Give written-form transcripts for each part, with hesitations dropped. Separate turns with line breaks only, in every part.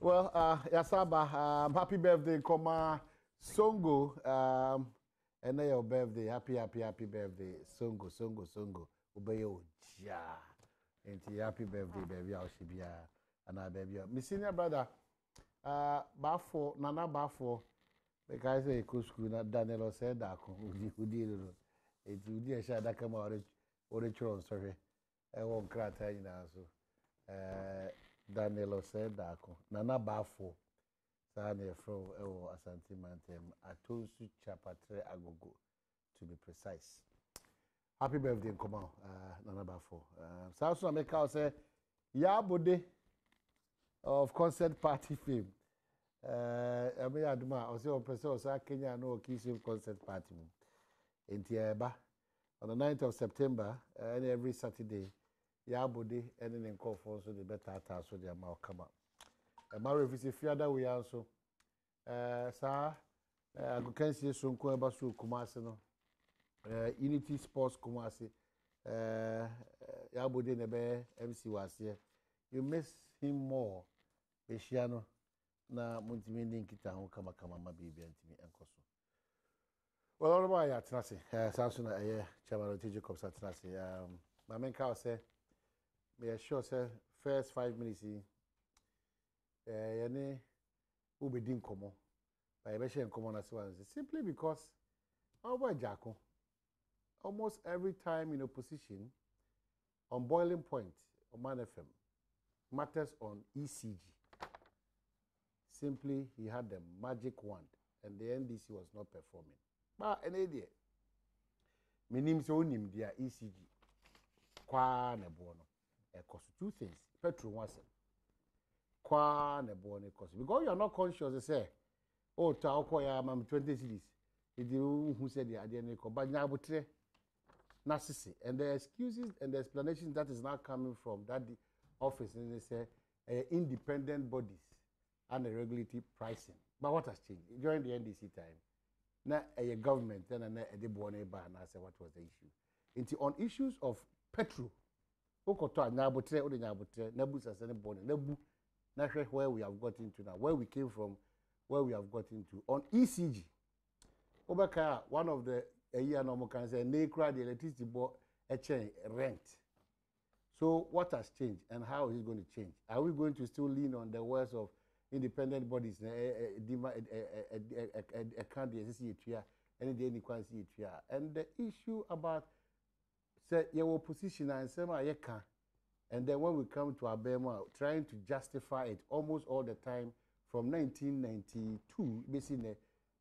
Well, Yasaba, happy birthday, Koma Songo. And your birthday, happy birthday, Songo. Ubeyo ja. And happy birthday, baby. I'll be and I baby. My senior brother, Bafo, Nana Bafo, because I could school, not Daniel said that who did it. It's you dear shall that come out or the children, sorry. I won't cry, you know. So, Daniel said that Nana Bafo, Sane from Asante Mantem, Atosu Chapter Agogo, to be precise. Happy birthday, come on, Nana Bafo. South America say, Yabode of concert party fame. I mean, Adoma, I say, on person, Kenya, no Kissing concert party. In Tiaba, on the 9th of September, and every Saturday. Yabode and then call for so the better task so their mouth come up. A marriage is a fear that we also. Sir, I can see some Kuabasu Kumasino, Unity Sports Kumasi, Yabode Nebe, MC was here. You miss him more, Beshiano, na Muntiminding Kita, who come a baby and me and Koso. Well, all about Yatanasi, Samson, Chairman of TJ Cops at Tanasi. My main cow said, may I sure say first 5 minutes yene ube din komo by beshe komo na so simply because our boy Jacko almost every time in opposition on boiling point on Man FM matters on ECG simply he had the magic wand and the NDC was not performing but an idea minim so nim dia ECG kwa na bono cost two things. Petrol once. Kwa ne born cost. Because you are not conscious, they say, oh, Taoko ya mam 20 cities. It you who said the idea, but Nabutre Narcissi. And the excuses and the explanations that is now coming from that office, and they say independent bodies and the regulatory pricing. But what has changed? During the NDC time, now a government then a born a ban, I say what was the issue? Into on issues of petrol. Okoto Nabutre or the Nabutre, Nebus as any born, Nebu, naturally where we have got into now, where we came from, where we have got into. On ECG, Obaka, one of the a year normal can say, Nekra, the electricity board, a chain, rent. So, what has changed and how is it going to change? Are we going to still lean on the words of independent bodies? A can't see it here, any day, any can't see it here. And the issue about say your opposition and say and then when we come to Abema, trying to justify it almost all the time from 1992, basically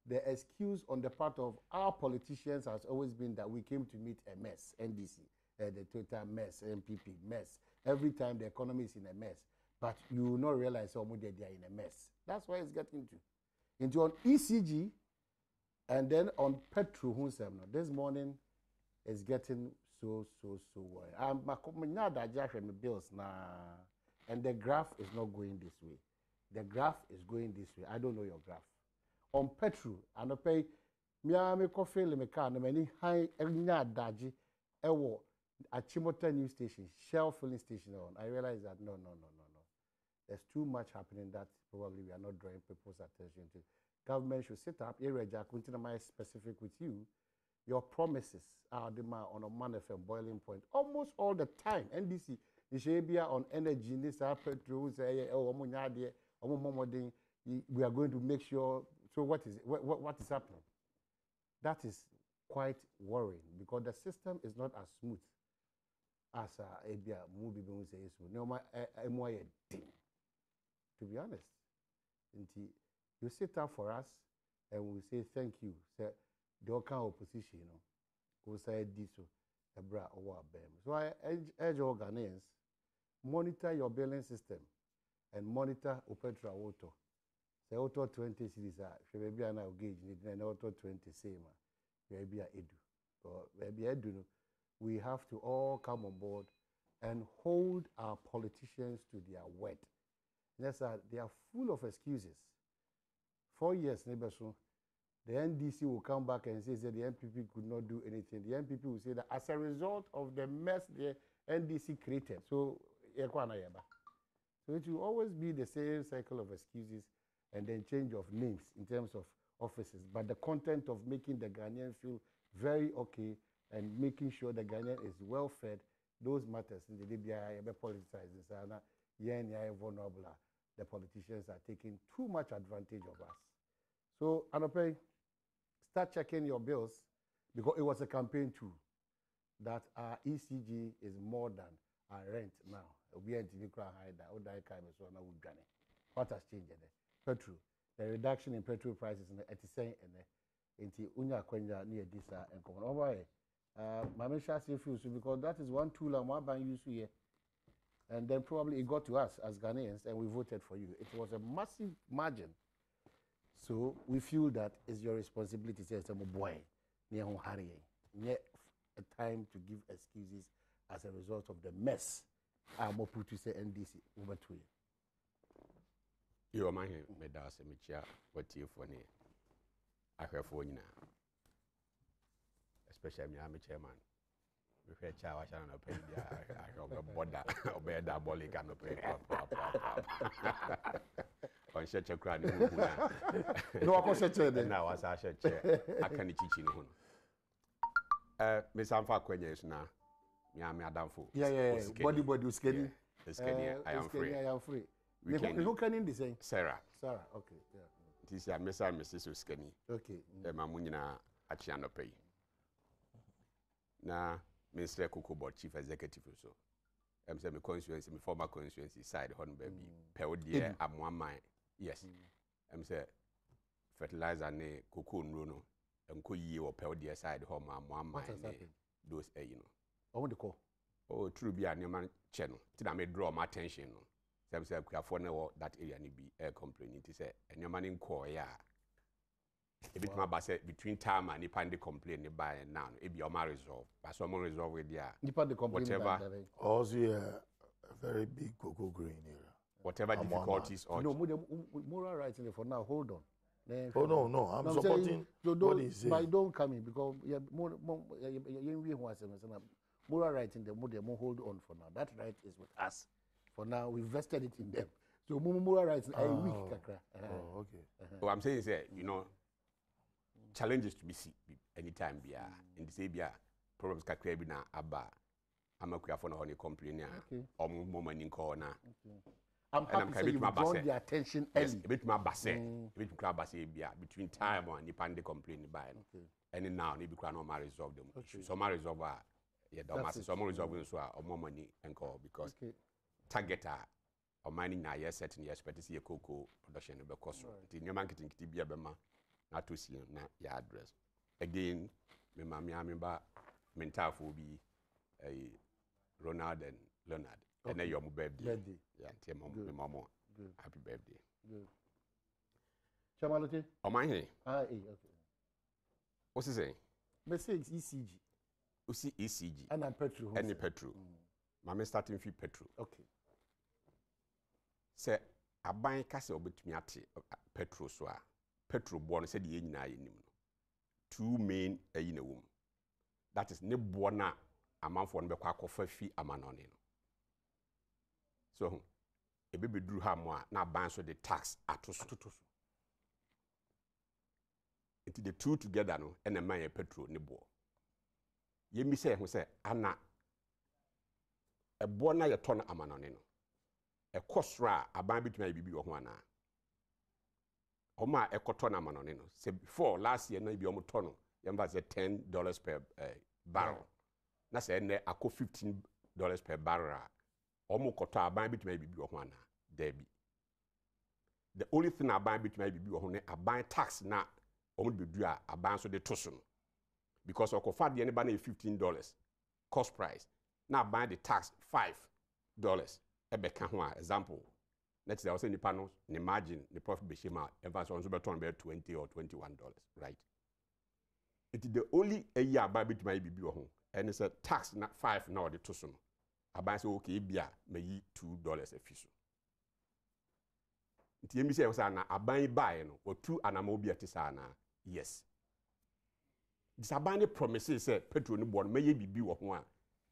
the excuse on the part of our politicians has always been that we came to meet a mess, NDC, the total mess, MPP mess. Every time the economy is in a mess, but you will not realize how much they are in a mess. That's why it's getting into on ECG, and then on petrol. This morning is getting so worried. I'm bills now, and the graph is not going this way. The graph is going this way. I don't know your graph. On petrol, I don't pay me coffee me car no many high daji ewo at Chimota news station, Shell filling station on. I realize that no. There's too much happening that probably we are not drawing people's attention to. Government should set up area specific with you. Your promises are the man on a Man FM boiling point almost all the time. NDC, the Shabia on energy, this petrol, we are going to make sure. So what is happening? That is quite worrying because the system is not as smooth as a movie being says. No, to be honest, you sit up for us and we say thank you. Say, the kind of opposition, who say this, a bra or BEM. So I urge all Ghanaians, monitor your billing system and monitor Upetra Auto. Say Auto 20 cities are, she may be an gauge, and Auto 20 same, maybe a edu. Or maybe edu, we have to all come on board and hold our politicians to their word. Yes, they are full of excuses. 4 years, neighbor, so the NDC will come back and say that the NPP could not do anything. The NPP will say that as a result of the mess the NDC created. So So it will always be the same cycle of excuses and then change of names in terms of offices. But the content of making the Ghanaian feel very okay and making sure the Ghanaian is well fed, those matters in the DBI politicized. Vulnerable. The politicians are taking too much advantage of us. So, Anope, start checking your bills because it was a campaign too that our ECG is more than our rent now. What has changed there? Petrol. The reduction in petrol prices at the same into unya kwenya near this and come over. Mama Shasi feels because that is one tool I'm one use here. And then probably it got to us as Ghanaians and we voted for you. It was a massive margin. So we feel that it's your responsibility to say, boy, near a time to give excuses as a result of the mess. I'm put to say NDC over to you.
You are my medals and Micha, what you for me. I heard for you now. Especially me, I'm a chairman. We hear chow, I shall not pay. I hope a border, obey that bolly cannot pay. On such a cranny.
No, I was a
now as I should chair. I can teach you. Miss Amfa Quenyes now. Me Adam for.
Yeah. Body skinny.
I am free.
I am free.
Who
can in the same?
Sarah,
okay. Yeah.
This is Miss and Mrs. Skinny.
Okay.
Mamunina Achiano pay. Na Mr. Coco Board Chief Executive so. I'm saying my constituency, my former constituency side on baby. Peodia, I'm 1 mile. Yes. I'm saying fertilizer ne cocoa no. And could ye or Peodia side home, I'm 1 mile. Those you know.
I want to call.
Oh, true be a new man channel. Till I may draw my attention. Some say for now that area need be air complaining to say and your man in call yeah. If it my basse between time and if the complain by now, it be your marriage resolve. But someone resolve with yeah.
Whatever.
Also, a very big cocoa green area.
Whatever difficulties or
no moral rights in for now. Hold on.
Oh no, I'm supporting what he said.
But don't come in because moral rights in the hold on for now. That right is with us. For now, we vested it in them. So moral rights are weak.
Okay.
So I'm saying is you know, challenges to be seen anytime be in the same problems can create na aba. I'm a for no honey complaining or more money in corner.
I'm happy to you've drawn the attention early.
Yes, a bit my basse, a bit crab basse between time and the pande complaining by and now maybe can not resolve them. So my resolve yeah, some resolving so or more money and call because target or mining now yes setting yes but to see a cocoa production of the cost. The new marketing to be a bema not to see na your address. Again, me mammy ameba mental will be a Ronald and Leonard. And then your birthday. Yeah, tell mama. Happy birthday.
Good. Chamalote?
Oh, my hey.
Okay.
What's he saying?
Message ECG.
You see ECG.
And I'm petrol.
Any petrol. Mama starting fee petrol.
Okay.
Say, I buy castle bit me at petrol so petrol born said the na two main in a womb. That is ne bona amount for the quack of fee amanoni. So, a baby drew her more now bands with the tax at into the two together no and a man petrol nibo. Ye me say who say Anna a bona ya ton amanonino. A costra a ban between baby or one. Oma a cotton amanonino. Say before last year no be almost ton. Yamba said $10 per barrel. Na say ne ako $15 per barrel. Omo kota aban bituma bibi wo ho ana debi the only thing aban bituma bibi wo ho ne aban tax na omo bedu a aban so de toso because okofa de ne ba na $15 cost price na aban the tax $5 ebeka ho a example let's say I say nipa no ne margin the profit be shema ever so beton be $20 or $21 right it is the only a year aban bituma bibi wo ho and it's a tax na 5 na de toso Aban say okay bia me yi $2 a fiso. Nti emi say say na aban buy no o tu anama obi atisa na yes. This aban promises say petrol ni bo no me ye bibi wo ho a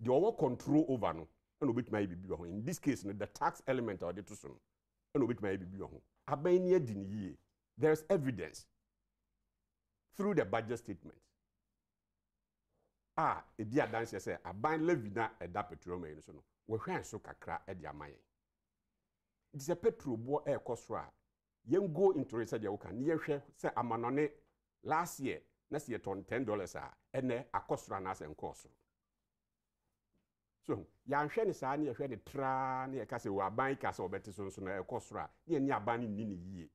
de owo control over no and obit my bibi ho. In this case, the tax element or the to so, and obit my bibi ho. Aban near din there's evidence through the budget statement. A dia dance say aban levy na eda petrol man so no. We hwan so kakra e dia man. It is a petrol bo e kosro a yen go into research ya woka ne yehwe say amanone last year na say ton $10 a ene akosro na say nkosro. So ya hwe ne saa ne yehwe ne tra ne ka say wo aban ka say obete so so na e kosro a ne ni aban ni ni yie.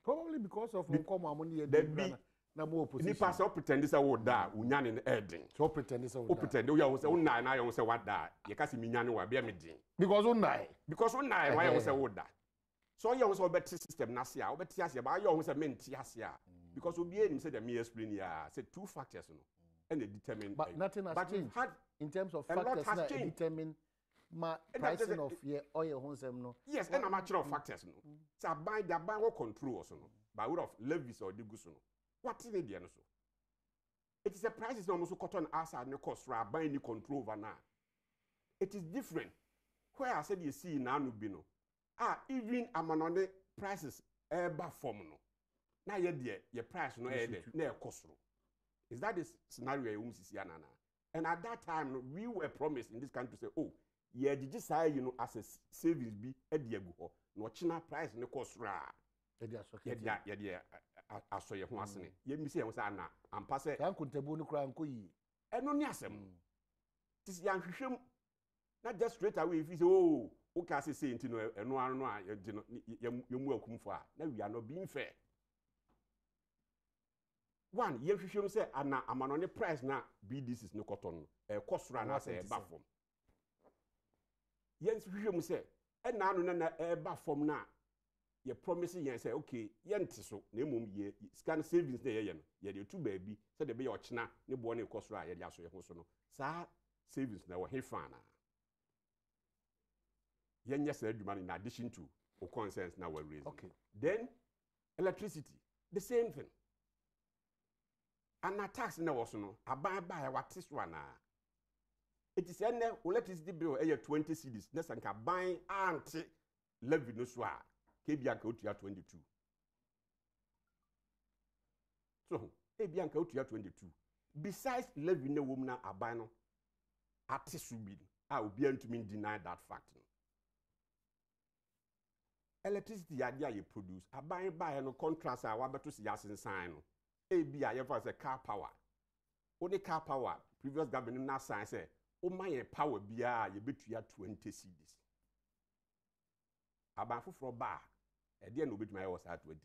Probably because of nkomo amoni e na mo opposition.
Ni pass pretend say wo da unyane ne edin.
So pretend say wo
da. Pretend wo ya wo say wo nai na ya wo say what da. Ye ka say minyane wa bia me din.
Because wo nai.
Because wo nai why wo say wo da. So you also better system na sia, o better sia, but you also menti sia. Because we be say the me explain here, say two factors no. And they determine.
But nothing has changed. In terms of factors that determine my pricing of your oil honsem no.
Yes, and a matter of factors no. So buy the buy what control also no. By way of levies or digus no. What is it no so? It is a price is almost cotton outside no cost ra buy any control over now. It is different. Where I said you see now no be no. Even amanone prices eba form no. Na ye de your price no e de na e cost. Is that the scenario you see anana? And at that time we were promised in this country to say, oh, ye did say you know as a savings be e de agu ho. No china price no cost ra.
Ye
de aso ye ho asene. Ye mi say e say ana ampa say
kan kontabu no kra nko yi.
Eno ni asem. Tis yan hwehwem na just straight away if you say oh okay say into no eno a you mu akumfo a na we are not being fair. One ye hwehwem say ana amanone price na BDC no cotton e kosura na say e ba form. Ye hwehwem say e na anu na e ba form na ye promise ye say okay ye nte so na emom ye scan savings na ye no ye de tu ba bi say de be ye ochina ne bo na e kosura ye de aso ye ho so no sa savings na wo he fan na yen yes adwuma in addition to o concerns now we're raising.
Okay.
Then electricity, the same thing. And a tax na was no aban buy what is one. It is an electricity bill 20 cedis. Next and can buy anti levy no swa. Kebianka utia 22. So Kebianka utia 22. Besides levy no woman abano artist will be I will be able to deny that fact. Electricity idea you produce, a buy no contrast I want to see us in sign. ABI ever say car power. Only car power, previous government now sign say, oh my power BR you bet you 20 cedis. About for bar, at the end of it my was at 20.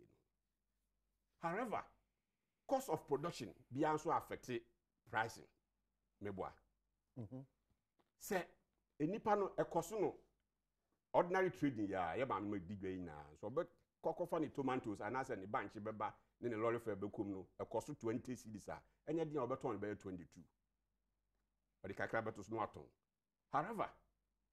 However, cost of production be also affected pricing. Meboa. Say, a nipano a cosuno. Ordinary trading, yeah, you man make digwe na. So, but cocoa tomatoes and as any bunch beba, then a lorry for become a cost of 20 cedis, and yet the other ton by 22. But the cacrabatus no aton. However,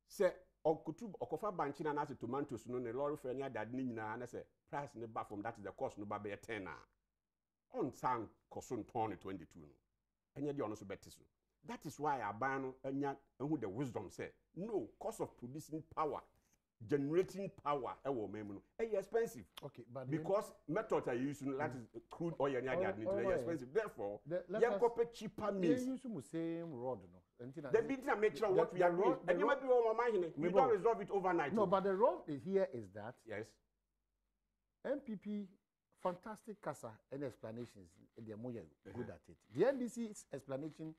say, or kutub or cofa bunch and as a tomatoes no a lorry for any that nina and I say, price in the bathroom that is the cost no baby a tenner. On sang cosun ton 22. And yet you also better so. That is why I ban and who the wisdom say, no cost of producing power. Generating power, expensive.
Okay, but
because methods are used, that is crude oil and expensive. Therefore, you have cheaper means.
They use the same road, no.
The big make sure what we are doing, and you might be on my mind. We don't resolve it overnight.
No, but the road here is that
yes,
MPP fantastic casa and explanations. They are more good at it. The NDC's explanation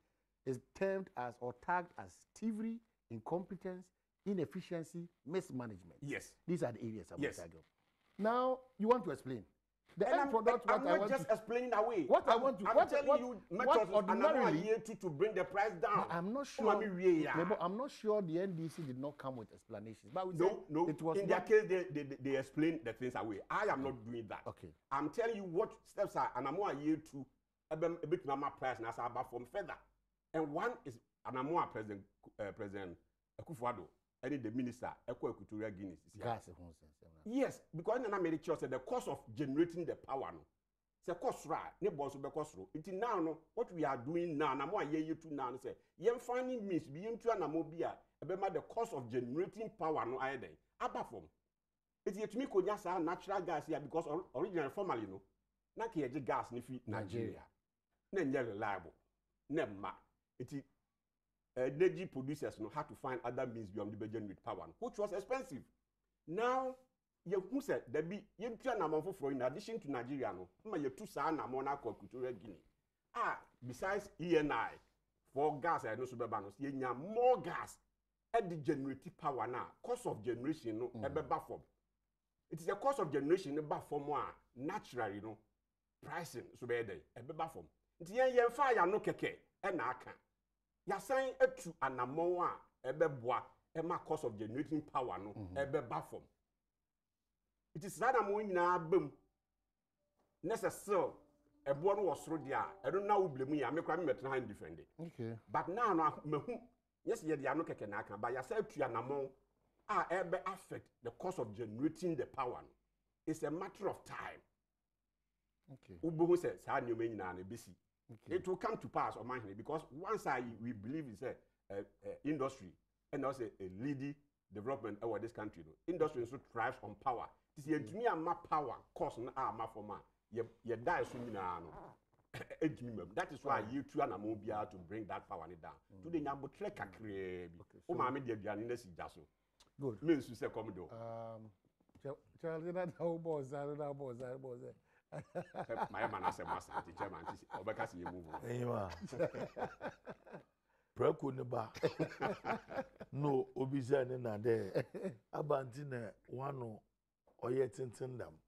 is termed as or tagged as thievery, incompetence, inefficiency, mismanagement.
Yes.
These are the areas I'm
yes.
talking. Now, you want to explain. The end product,
I'm not just explaining away.
What I want to...
I'm telling you methods ordinarily here to bring the price down.
I'm not sure... I'm not sure the NDC did not come with explanations. But
no.
It was
in their case, they explain the things away. I am not doing that.
Okay.
I'm telling you what steps are, and I'm more here to a bit my price now about from further. And one is, and I'm more President Akufo-Addo. Any the minister, Equatorial Guinea.
Gas.
Yes, because I made sure that the cost of generating the power, no, Se kosra ne boss be kosro. It now no what we are doing now na mo aye to now say yem finding means be yem to anamo bi a ebema the cost of generating power no aye den aba from. It yet me konya sa natural gas here because originally formally no na ke ye gas ni fi Nigeria. Na nye reliable. Na ma. It energy producers no had to find other means beyond the generate power, which was expensive. Now, you who said there be you for in addition to Nigeria, no, you two son amona Equatorial Guinea. Besides ENI for gas and no suburbanos, you more gas at the generative power now. Cost of generation no form. It is a cost of generation form more naturally, pricing so be a form. It's yen fire no keke and aka. Yasan etu anamo a ebeboa ema cost of generating power no ebeba form. It is that amount nyina bem necessary ebo no wosoro dia e do na wo blemu ya me kwa me metena hand defend.
Okay.
But now no mehu yes ye dia no keke na aka but yasan etu anamo a ebe affect the cost of generating the power no. It's a matter of time.
Okay.
Ubo say sa nyoma nyina na besi.
Okay.
It will come to pass on my hand because once we believe it's a industry and also a leading development over this country. Industry also thrives on power. This is to me a power cost na ma for ma. You die soon that is why you two and Amobia to bring that power down. Today nyambo trek akre bi. O ma me de aduane na si jaso.
Good.
Me nsu se come do.
Charles, that how boss.
My man as a master teacher man obeka si move.
Eyima. Preko ne ba. No obisa ne na de. Abanti na wano oye tintin dam.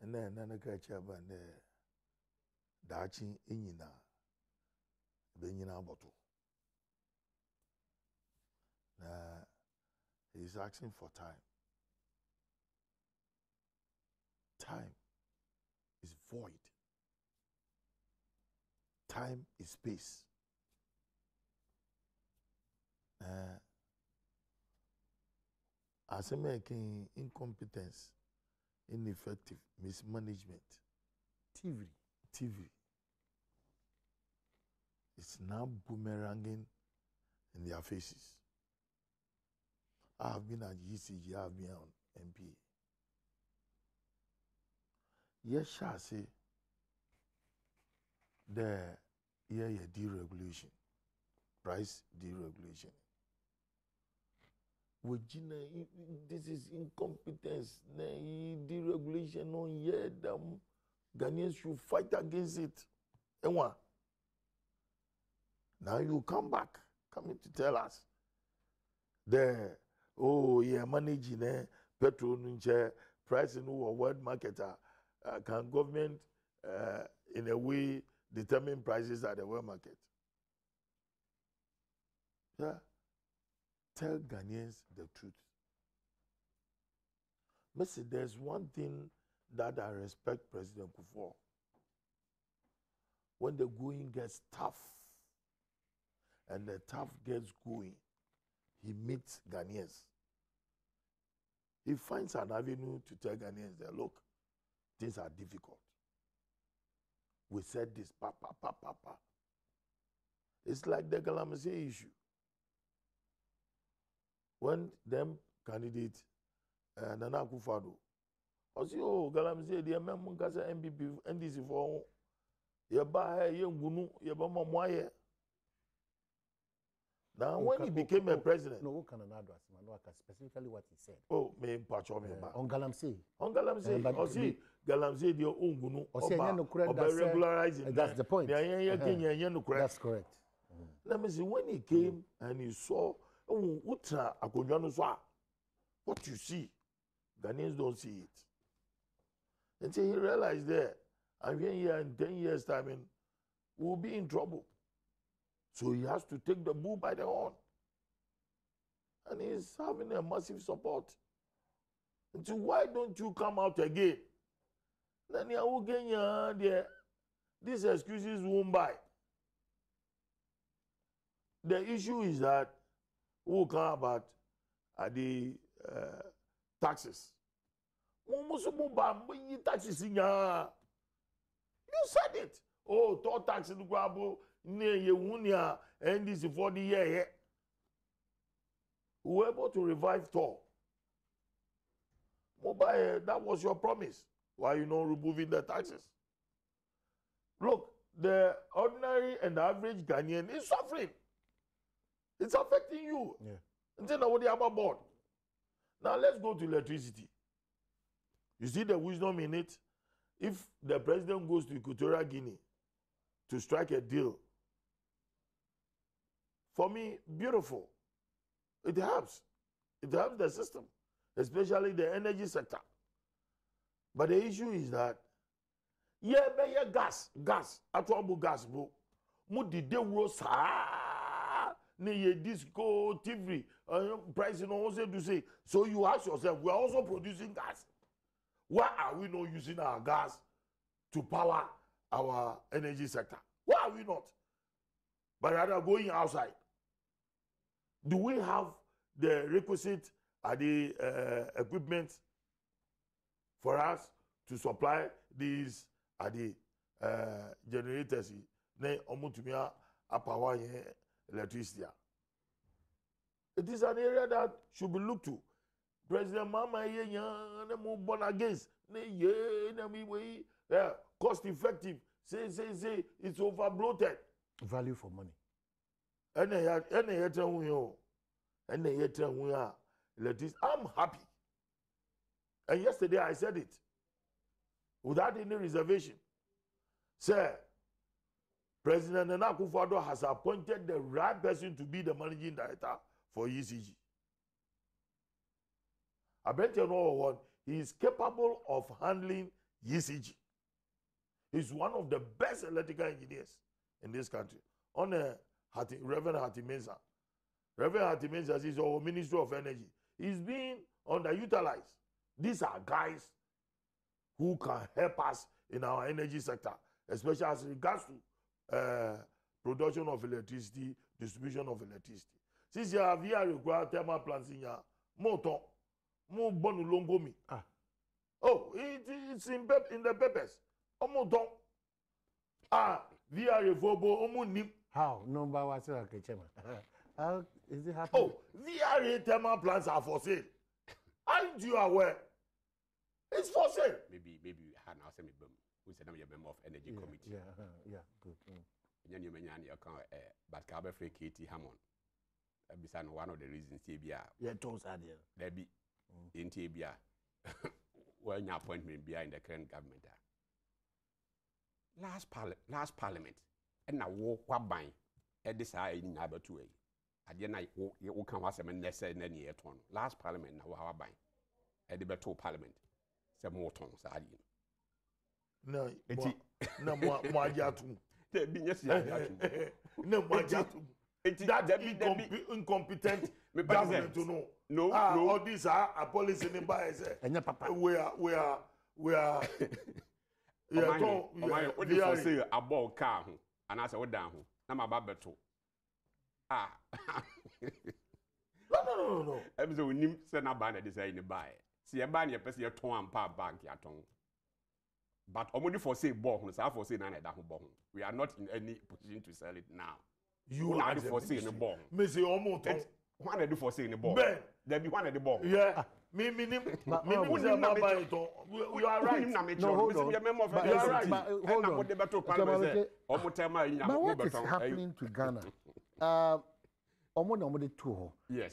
Ene na na ka cha ba ne dachi enyina. Be nyina aboto. He's asking for time. Time is void. Time is space. As a making incompetence, ineffective, mismanagement, TV. It's now boomeranging in their faces. I have been at GCG, I have been on MP. Yes, shall say the deregulation, price deregulation. This is incompetence. Deregulation on here, Ghanaians should fight against it. And what? Now you come back, coming to tell us managing petrol price in the world market. Can government in a way determine prices at the world market? Yeah. Tell Ghanaians the truth. Messi, there's one thing that I respect President Kufuor. When the going gets tough and the tough gets going, he meets Ghanaians. He finds an avenue to tell Ghanaians that, look, things are difficult. We said this, papa. It's like the Galamsey issue. When them candidate, Nana Akufo-Addo, I say, Galamsey, the member kasa MPP, NDC for yeba ngunu yeba mamwaye. Now, when he became a president,
no, can another specifically what he said.
Oh, me pacho me ba.
On Galamsey.
On Galamsey, Galamsey the ongunu. Regularizing.
That's the point.
That's
correct.
Let me see when he came and he saw what you see, Ghanaians don't see it. Until he realized that, and here in 10 years' time, we'll be in trouble. So he has to take the bull by the horn. And he's having a massive support. And so why don't you come out again? Then you will get these excuses won't buy. The issue is that who come about the taxes. taxes in ya. You said it. Oh, toll tax in the grabo near Yewunia and this for the year. We were able to revive toll. Mobile, that was your promise. Why you not removing the taxes? Look, the ordinary and average Ghanaian is suffering. It's affecting you.
Yeah.
Until what they have aboard. Now let's go to electricity. You see the wisdom in it? If the president goes to Equatorial Guinea to strike a deal, for me, beautiful. It helps. It helps the system, especially the energy sector. But the issue is that, gas, atomo gas, bro. Mudi de rosa, ne disco, TV, pricing also to say. So you ask yourself, we are also producing gas. Why are we not using our gas to power our energy sector? Why are we not? But rather going outside. Do we have the requisite equipment for us to supply these generators? Ne omutumia power electricity. It is an area that should be looked to. President Mama born against cost effective. Say it's over bloated.
Value for money.
I'm happy. And yesterday I said it without any reservation. Sir, President Nana Akufo-Addo has appointed the right person to be the managing director for ECG. I bet you know what, he is capable of handling ECG. He's one of the best electrical engineers in this country. On Reverend Hati Mensah. Reverend Hati Mensah is our Minister of Energy. He's being underutilized. These are guys who can help us in our energy sector, especially as regards to production of electricity, distribution of electricity. Since you have here required thermal plants in your motor, more bonu longomi. Oh, it's in the papers. Omoton. Via revobo omunim.
How? Number what's how is it happening?
Oh, VRA thermal plants are for sale. Aren't you aware? It's for sale.
Maybe had now send me who said I'm a member of energy committee.
Yeah, good.
You but Kabe Free Katie Hammond. Beside one of the reasons TBR.
Yeah, toes are there.
There be in TBR. When your appointment behind the current government. Last parliament. And now walk by at this eye in number 2. At the night, you can watch them and less than any year. Last parliament now how by at the Beto parliament. Some more tongues are you.
No, Majatum.
There be yes,
no, Majatum. That incompetent government to know.
No.
All these are a policy in bias.
And papa.
We are.
What do you say about car? And I said, what down? I'm about beto.
No.
I'm so nim send a banner design buy. See a banner, person your tongue and pa bank your tongue. But only for say born, so for say none of that born. We are not in any position to sell it now.
You
are for saying the bomb.
Missy almost
one of the for saying the bomb.
Ben,
there be one of the bomb.
Yeah. Me, you are right.
No, hold on.
You are right.
But hold on. But what is happening to Ghana?
Yes.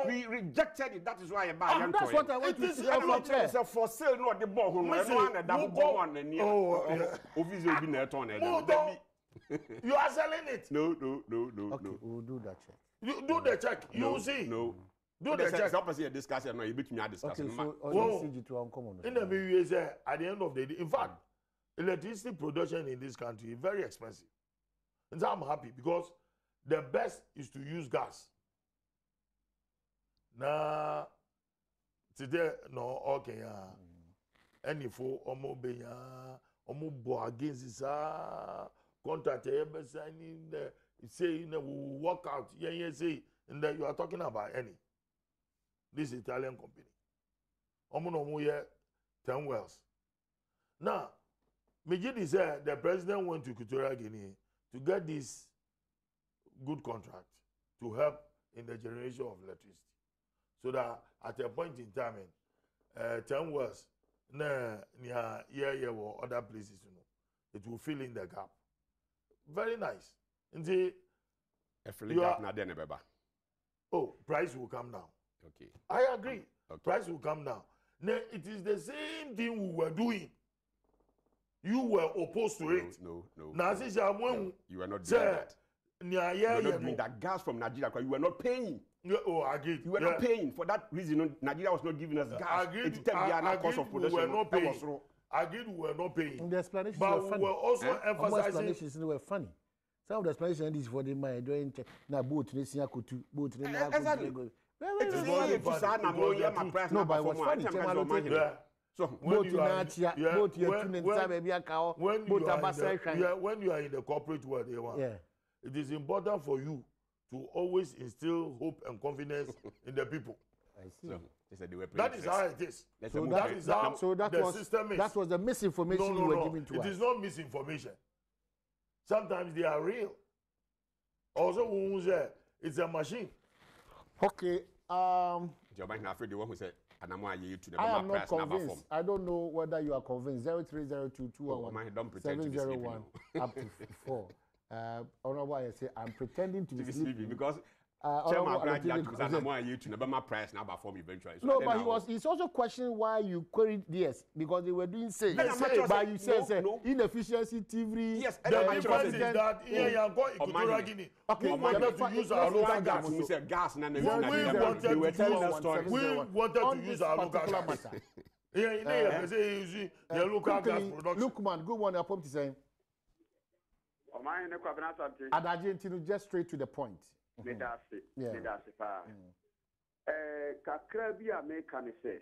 We
rejected it. That is why I buy.
That's what I want to see.
It's a for sale, not the bomb.
You are selling it.
No.
Okay, we'll do that check.
You do the check. You see.
No.
Do the check.
Opposite discussion. No, you between me discussion.
Okay, so CG2 uncommon.
In the years, at the end of the day, in fact, electricity production in this country is very expensive. And so I'm happy because the best is to use gas. Now, today, no, okay, any for omo bo against this contract, signing the saying we will work out. Yeah, say, and then you are talking about any this Italian company. omo 10 wells. Now, Mijidi said the president went to Equatorial Guinea to get this good contract to help in the generation of electricity. So that at a point in time, 10 wells, other places, it will fill in the gap. Very nice. Price will come down.
Okay.
I agree.
Okay.
Price will come down. Now, it is the same thing we were doing. You were opposed to it.
No.
Now,
You were not doing that. You were not doing that. Gas from Nigeria, you were not paying.
Agreed.
You were not paying. For that reason, Nigeria was not giving us gas.
Agreed.
Cost of production.
We were not paying. Agreed, we were not paying.
And the explanations
but
were funny.
we were also emphasizing.
Explanations were funny. Some of the explanations is for the mind doing na boat ni siya kutu boat ni na kutu.
It is
no, but it was funny.
So
when you are in the corporate world, it is important for you to always instill hope and confidence in the people.
I see.
That is how it is.
So that
the
was,
system is.
that was the misinformation you were giving to us.
It is not misinformation. Sometimes they are real. Also, it's a machine.
Okay.
I am
not convinced. I don't know whether you are convinced. 0302211701 up to 4. Honorable, I say I'm pretending to be sleeping
because
no, but he's also questioning why you queried this because they were doing sales. But you said inefficiency TV.
Yes, the difference is that here you are going Equatorial Guinea. Okay, we wanted to use our local gas. We wanted to use our local gas.
Lukman, good one. I'm saying. Adagentino, just straight to the point.
Medasi pa. Kakra bi America ne say.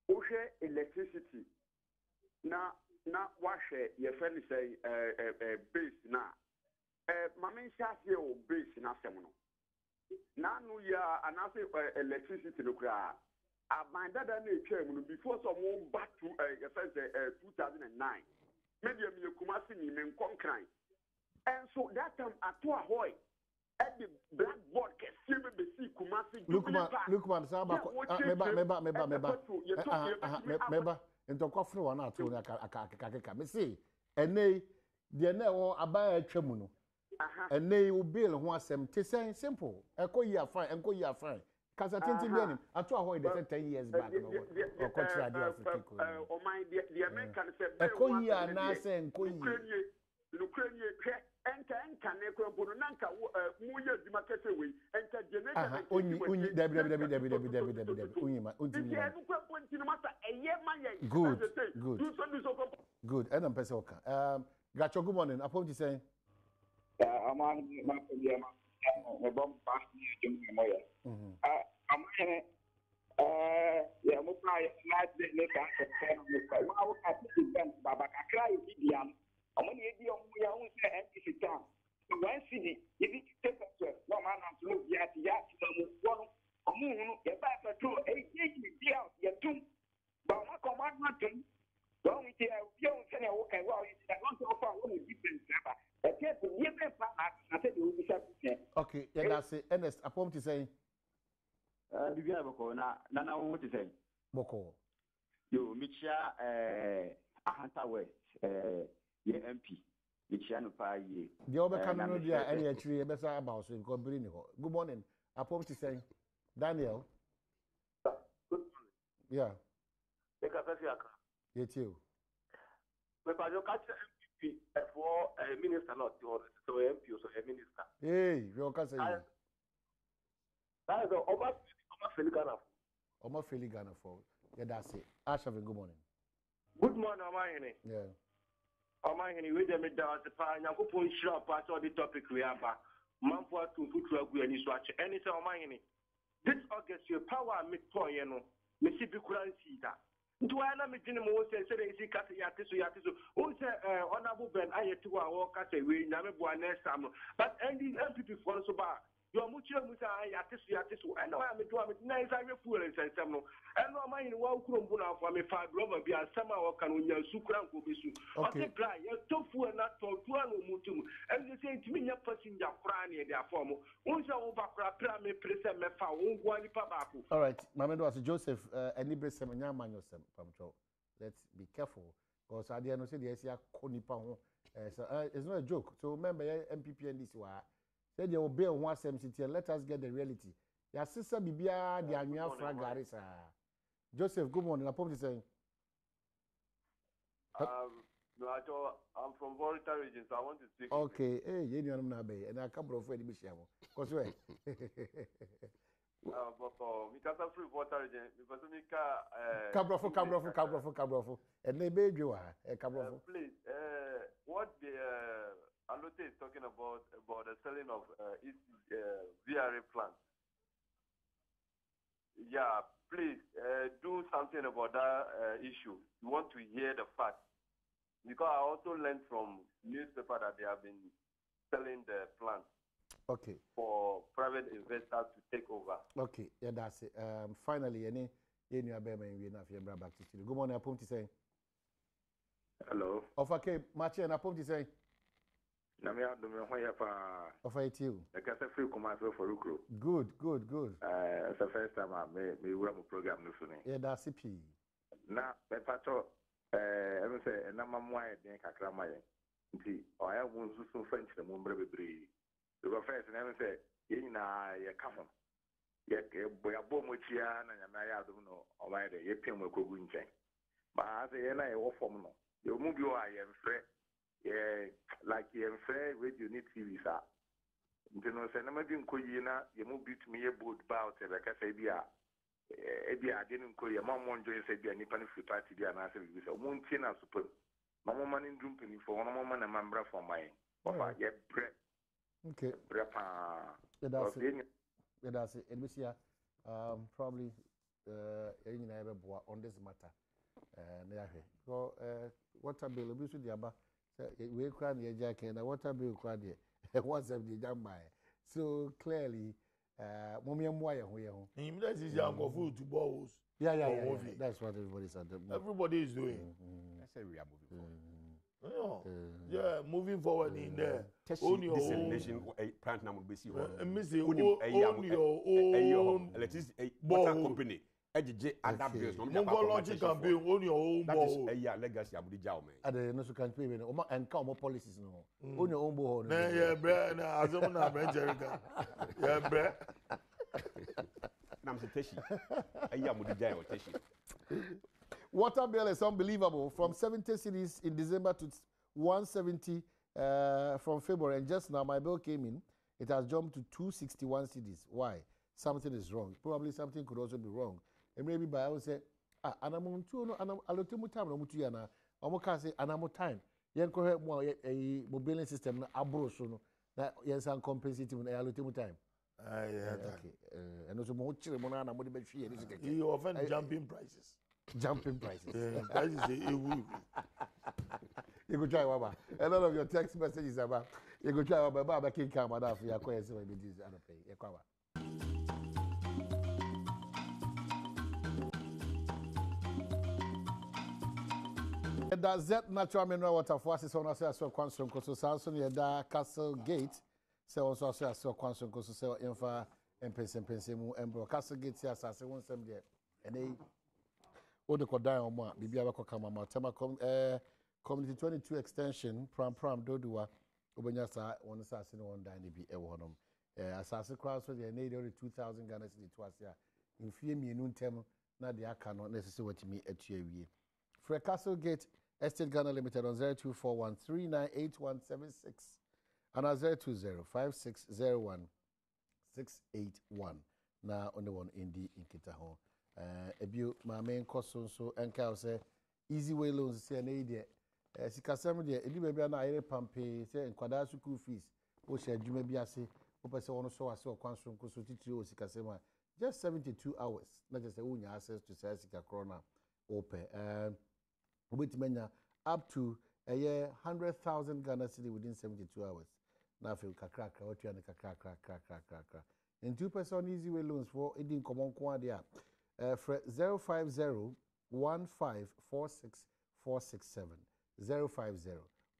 Ohwe electricity na wahwe ye friend say base na. Mama nshase o base na sem no. Na no ya anase electricity no kra. Abandada na etwa mu before some back to 2009. Medium ye Kumasi ni men konkran. And so that time atwa hoy at the blackboard can see me Kumasi.
Lukman, meba ntokofre wana ato na akaka me say ene de na won aba atwa mu no ene wo bill ho asem te say simple ekoyi afan kasa tintin bi anim ato ahoy de 10 years back no or contract dey Africa
o mind the American say
ekoyi ana say enkoyi enta ne ko bono nanka mu ye dima kese we enta generator onyi unyima good and I'm person oka got your good morning upon to say
among my bomb pass you moya I'm yeah mo play last day le ka se ma wo ka ti ben baba ka cry bidiam amoni edi omu ya un se NPC town one city if it take us no man am to ya mo wonu omu hunu ye ba petrol dia ye tum ba ma commandment tum don we tell you say na wo kan wa you don't offer one different number e take ye be fa na say the we say
okay yeah that's it Ernest upon to say
Bibia boko na wo to say
boko
yo michia Ahanta West ye MP michia no pa ye
the obeka no dia any actually e be say about so because bring ho good morning upon to say Daniel
good morning
yeah
e ka pese aka
ye too
we pa yo catch MPP for minister not or so MP so a minister
hey you can say
that is
Oma Feli Ghana for yeah that's it Ashavin good morning
Omahene
yeah
Omahene we dem da the pa Yakopon shira part of the topic we have manfo to futu agu ani so ache any say Omahene this August your power me point no me si bi kuransi da nti wa na me dwene mo say isi kase ya teso o say honorable Ben ayetiwa wo kase we nyame bo next time but and the MPP for so ba
you are much musa yatisu and I am doing nice I fuel and some no and no mind one kumbuna for me five rubber be a summer or can win your sukran go be su okay dry your tofu and not to one mutum and you say to me your person your cranny their form unsa over crap me present me fa one pabaku.
All right, Mamendo as Joseph any best semanya man yourself pamcho. Let's be careful because at the end of the day say konipa ho it's not a joke. So remember MPP and this wa said you obey one city and let us get the reality. Your sister bibia the annual fragari sir. Joseph, good morning. I'm saying.
No, I'm from Volta region, so I want to speak.
Okay, hey, you know I'm be, and I come from where the mission. Cause where?
But because I'm from Volta region, because we
Cabrofo, and they made you Cabrofo.
Please, what the Alote is talking about the selling of VRA plants. Yeah, please do something about that issue. We want to hear the facts. Because I also learned from newspaper that they have been selling the plants.
Okay.
For private investors to take over.
Okay, yeah, that's it. Finally, any you are better we enough here back to studio. Good morning, I'm to say.
Hello.
Okay, Machi and I'm to say.
Namia do me hoya pa.
Offer it you.
The kasa free commercial for Rukro.
Good.
It's the first time I may run a program no funny.
Yeah, that's it.
Na me pato I say na mamwa den kakra maye. Nti o ya wonsu so French na mo mbre bebre. The first na me say ye na ye ka ho. Ye ke boya bomo chia na nyama ya Adom no o ma de ye pem akogu nchen. Ba say ye na ye wo fom no. Ye mu bi o aye mfre. Yeah, like you say, radio need TV, sir. You know, say, no, maybe in Koyina, you move to me a boat about it, like I say, I didn't call your mom one joy, said, any penny for party, and I said, we said, one tin as super. No man in Drumping for 1 moment, a member for my papa, yet bread.
Okay.
Brepa.
That's it. And we see, probably, on this matter. So, what a bill, we should have. We cry the jacket and water bill cried there. What's up the jam by? So clearly, Mommy and Wire,
That is young of food to balls.
Yeah. That's what everybody's at.
Everybody is doing.
I say we are moving forward.
Yeah, moving forward in there.
Own your own plant number be see
own your own
electricity water company. Ejije adapt bills no
mo go launch campaign own your own ball.
That is a legacy abudi jaw man.
Ade no so campaign no and come policies no. Own your own ball.
Na yeah bre na azum na bre Jerica. Yeah bre.
Nam se teshi. Eya abudi jaw teshi.
Water bill is unbelievable. From 70 cities in December to 170 from February, and just now my bill came in. It has jumped to 261 cities. Why? Something is wrong. Probably something could also be wrong. And maybe by I would say, anamo time no mutu yana. Omo can say anamo time. Yen ko mo a mobile system na abro so no. Na yen san compensate mo allotemu time.
Okay.
And also mo chire mo na mo de be hwie ni sikeke.
You often jumping prices.
Jumping prices.
Prices
You go try waba. A lot of your text messages about you go try waba ba king come out for your question we be this and pay. You kwa. That Z natural mineral water for us is on us as well. Quantum Coso Samson, Yada Castle Gate. So also as well. Quantum Coso, so Infa Mpensenpensenmu, Embro Castle Gate. Yes, I say one some there. And they all the Kodan or more. Bibia Wakama, Tema Community 22 Extension, Pram Dodua, Ubanyasa, one assassin, one dine be a one. Assassin crowds for the need only 2,000 Ghana city twice. In fear me, noon term, not the cannot necessarily what me at your year. For Castle Gate Estate Ghana Limited on 0241398176 and 0205601 681. Now on the one in the Inkitaho. Ebu my main cost so enka say easy way loans say na ide. Sikasem de edi bebia na ayere pampe say enkwada school fees. O share dwuma bi ase. O pese wono so ase o kwanso nkoso titiri o sikasem a just 72 hours. Na just say unya access to say sika corona open. Up to a year 100,000 Ghana cedi within 72 hours. na afei kakra otua ne kakra. And 2% easy way loans for edin common quantity up. 050 1546467 050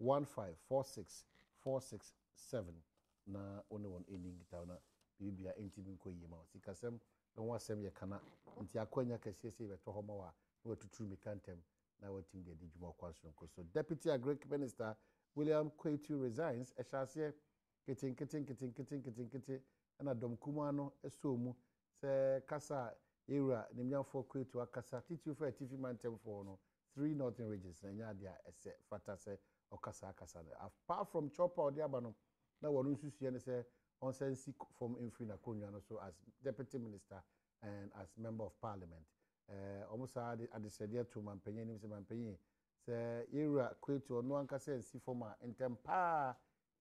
1546467 na only one ending town bibia entimi ko yima sikasem no wasem ye kana nti akwanya kasiese beto ho ma wa na watutu mekantem na watim de djuma kwaso so Deputy Agric Minister William Kwetu resigns ehase keten na Adom kuma no esomu se kasa era nimnyafo Kwetu akasa titu for TV mantem for no 3 northern regions na nya dia ese fata se okasa apart from chopper odi abano na wonu susu ne se on seek from Infina Konya no so as deputy minister and as member of parliament almost had said to Mpensenpensenmu nim se Mpensenpensenmu se era Kwetu ono ankasa ensi former entempa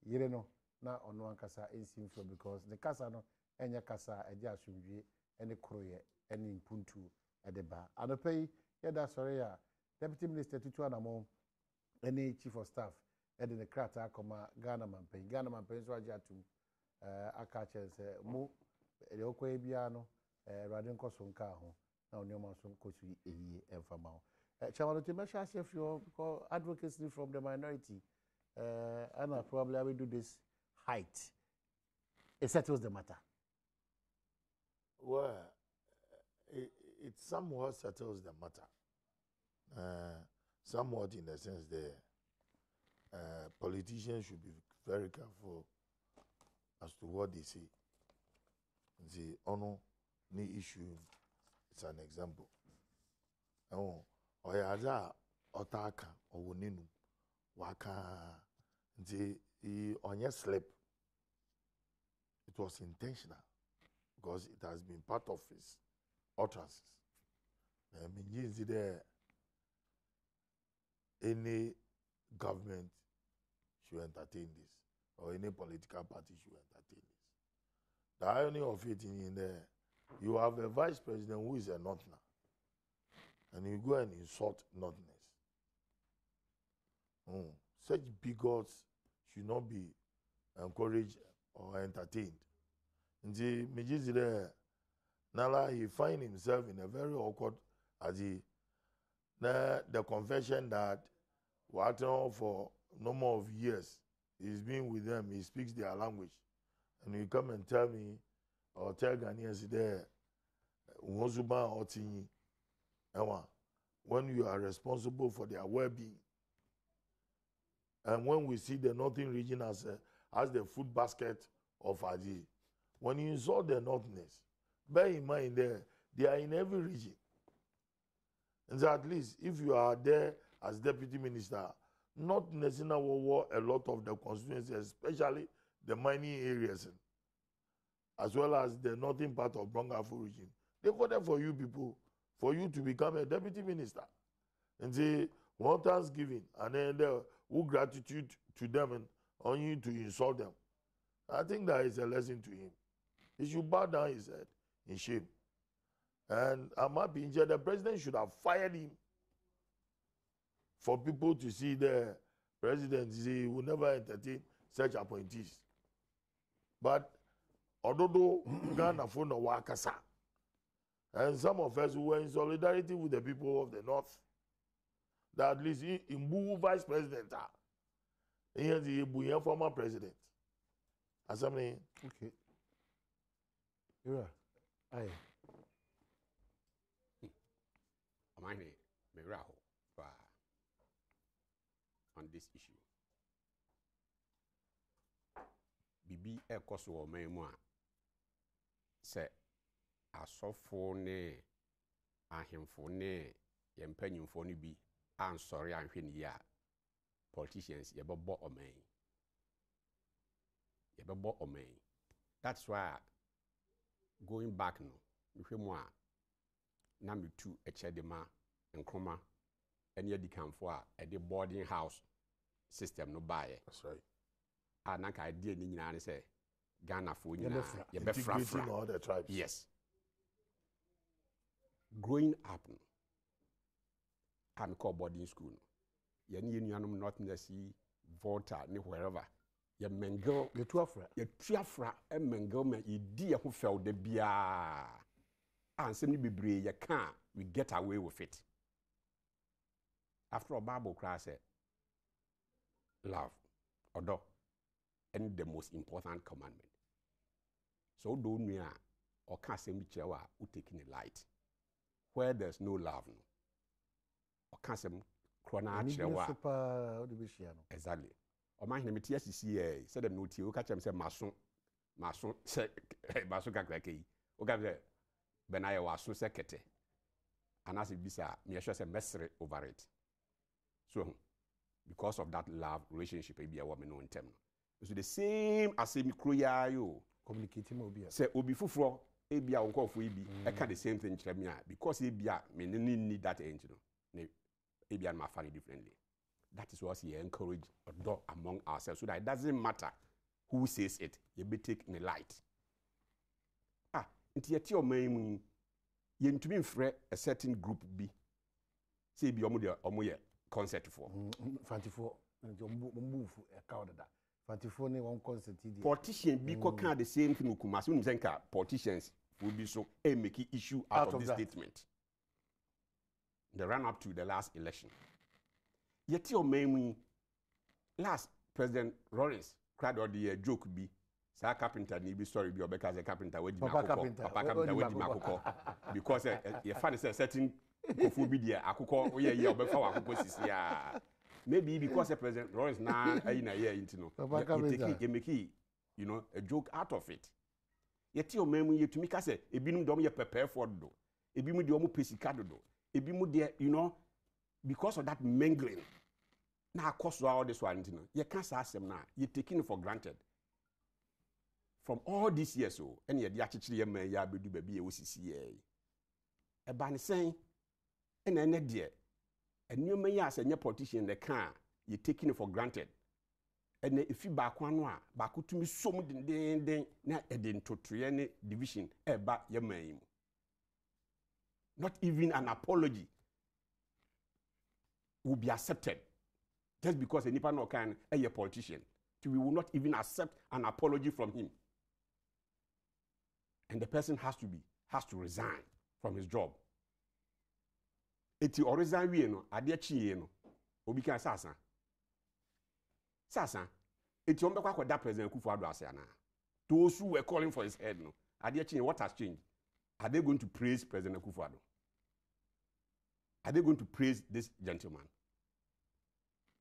yire no na ono ankasa ensi mfo because the kasa no enya kasa eje asumdwe ene kroye ene impuntu edeba anopai yeda sori ya deputy minister tutu anamo ene chief of staff ede ne krata akoma Ghana Mpensenpensenmu so age atum aka chense mu ede okwa bia no rade nkoso nka ho na onyoma so nkoso ehie emfama ho chairman to measure chef your advocacy from the minority and I probably will do this height it settles the matter.
Well, it somewhat settles the matter. Somewhat in the sense that politicians should be very careful as to what they say. The honor ni issue is an example. Oh, oyaza otaka owoninu waka the onye slip. It was intentional because it has been part of his utterances. Means there any government should entertain this, or any political party should entertain this. The irony of it in there, you have a vice president who is a northerner, and you go and insult northerners. Such bigots should not be encouraged or entertained. Nti mejizi there, Nala he find himself in a very awkward as the confession that what for no more of years he's been with them, he speaks their language, and you come and tell me or tell Ghanaians there, when you are responsible for their well-being, and when we see the northern region as the food basket of Adi, when you insult the northerners, bear in mind they are in every region. And so at least if you are there as deputy minister, not necessarily will a lot of the constituencies, especially the mining areas, as well as the northern part of Brongafo region, they voted for you people, for you to become a deputy minister. And say, one Thanksgiving, and then who gratitude to them and on you to insult them. I think that is a lesson to him. He should bow down his head in shame. And I'm happy the president should have fired him for people to see the president say he will never entertain such appointees. But although Ghana for no wakasa, and some of us who were in solidarity with the people of the north, that at least in vice president, he is the former president. Assembly.
Okay. Yeah. Aye.
Amine Meraho on this issue. Bibi ekoso o memu a se asofo ne ahemfo ne yempanyimfo ne bi ansori anhwe ne ya politicians yebebo omen. That's why going back no nhwemu a na me tu echedema nkroma ene adikanfo a ede boarding house system no bae.
That's right.
Nanka idea ni nyina ne say Ghana fo nyina
integrating all the tribes.
Yes. Growing up no I'm called boarding school no. Ye ni nuanom not necessarily Volta ni wherever ye mengo
The two afra.
ye tuafra e mengo me ye di ye ho fel de bia ansem ni bebre ye can we get away with it. After all, Bible cries love odo and the most important commandment. So don't we are or can't say whichever who taking a light where there's no love no or can't say exactly. Or my name TSCA said them no tea, we catch him say mason say mason kakrake. Okay, Benaya was so secretary. And as it be me sure say messy over it. So because of that love relationship, be a woman no in term. So the same as me kroya you
Communicating obi.
say obi fufuro e bia wonko fo e bi e ka the same thing kyerɛ me a because e bia me need that end no. Ne e bia ma fa differently. That is what we encourage among ourselves so that it doesn't matter who says it, you be take in the light. Nti yeti o man mu ye ntumi mfrɛ a certain group bi say bi omo ye concert for
24 nti ombufu e ka odada 24 ne one concert di
politician bi ko kan the same thing kuma so nimse nka politicians will be so make issue out of this statement. The run up to the last election yeti o man mu last President Lawrence cried or the joke bi sa carpenter ni bi story bi obeka say carpenter we di
papa carpenter
we di makoko because you find say certain kofu bi dia akoko we ye obefa wa akoko sisi a maybe because President Lawrence na na here intino you make you know a joke out of it yeti o memu yetumi ka say ebinum dom ye prepare for do ebimu de omo pesika do ebimu de you know because of that mingling na akoso all this one intino ye can say asem na you taking it for granted. From all these years, so any of the actually man ya be do baby OCCA. A ban saying, and then dear, a new man as a new politician the car, you taking it for granted. And if you back one, back to me so much, then not adding to any division, back your man. Not even an apology will be accepted just because a Nippon can a politician. We will not even accept an apology from him. And the person has to resign from his job. Eti resign we no ade chi no obi kan sasa eti on be kwa da President Kufuor ase ana those who were calling for his head no ade chi what has changed? Are they going to praise President Kufuor? Are they going to praise this gentleman?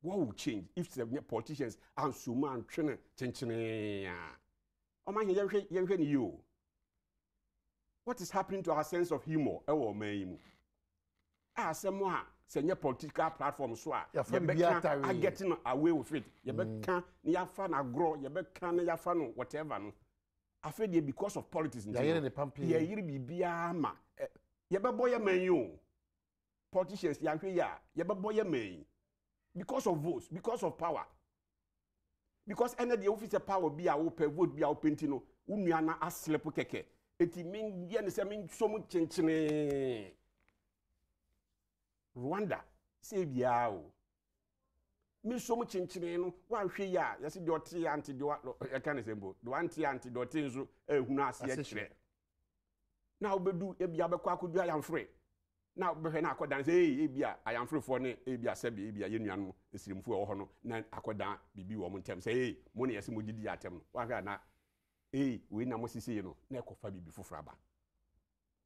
What will change if the politicians and suman training chenchene o man ye ni you? What is happening to our sense of humor? Ewo man asemo senye political platform so a ye be getting away with it. Ye be kan ni ya fa na gro, ye be kan ni ya fa no whatever no. Afede because of politics
ye yire the pampi.
Ye yire bibia ma. Ye be boy man you. Politicians ya hwe ya, ye be boy man. Because of votes, because of power. Because any the officer power be a open vote be a open tino, unua na aslepo keke. Eti min ye ne se min so mu chenchene. Rwanda say bia o. Min so mu chenchene no, wa hwe ya, yesi de oti anti de wa e kan sembo. De anti anti de oti nso ehunu ase e kire. Na obedu e bia be kwa akodu ayamfre. Now, be na akodan say ebia ayamfrefo ne ebia sebi ebia yenuanu esirimfo e wo ho no na akodan bibi wo mo ntem say mo ne yesi mo gidi atem no wa hwa na we na mo sisi no na ekofa bibi foforo aba